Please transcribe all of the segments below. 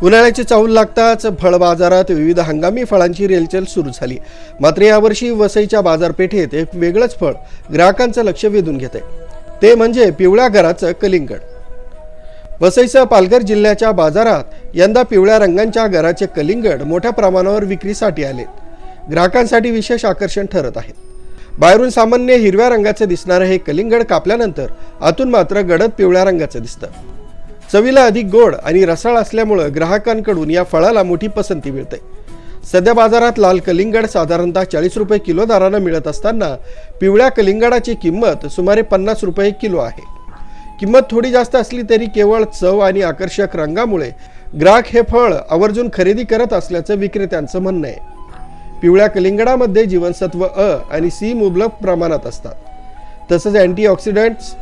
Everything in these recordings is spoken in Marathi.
उन्हाळ्याची चाहूल लागताच फळ बाजारात विविध हंगामी फळांची रेलचेल सुरू झाली। मात्र यावर्षी वसईच्या बाजारपेठेत एक वेगळंच फळ ग्राहकांचं लक्ष वेधून घेतंय, ते म्हणजे पिवळ्या गराचं कलिंगड। वसईसह पालघर जिल्ह्याच्या बाजारात यंदा पिवळ्या रंगांच्या गराचे कलिंगड मोठ्या प्रमाणावर विक्रीसाठी आले। ग्राहकांसाठी विशेष आकर्षण ठरत आहे। बाहेरून सामान्य हिरव्या रंगाचे दिसणारे हे कलिंगड कापल्यानंतर आतून मात्र गडद पिवळ्या रंगाचं दिसतं। चवीला अधिक गोड आणि रसाळ असल्यामुळे ग्राहकांकडून या फळाला मोठी पसंती मिळते। सध्या बाजारात लाल कलिंगड साधारणतः 40 रुपये किलो दराने मिळत असताना पिवळ्या कलिंगडाची किंमत सुमारे 50 रुपये किलो आहे। किंमत थोडी जास्त असली तरी केवळ चव आणि आकर्षक रंगामुळे ग्राहक हे फळ आवर्जून खरेदी करत असल्याचं विक्रेत्यांचं म्हणणं आहे। पिवळ्या कलिंगडामध्ये जीवनसत्व अ आणि सी मुबलक प्रमाणात असतात। तसंच अँटीऑक्सिडंट्स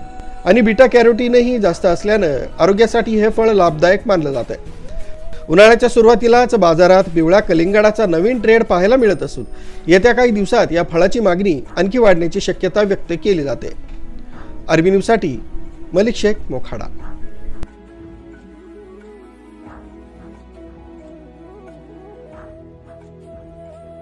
आणि बीटा कॅरोटीनही जास्त असल्यानं आरोग्यासाठी हे फळ लाभदायक मानलं जातं। उन्हाळ्याच्या सुरुवातीलाच बाजारात पिवळ्या कलिंगडाचा नवीन ट्रेंड पाहायला मिळत असून येत्या काही दिवसात या फळाची मागणी आणखी वाढण्याची शक्यता व्यक्त केली जाते। आरबी न्यूजसाठी मलिक शेख, मोखाडा।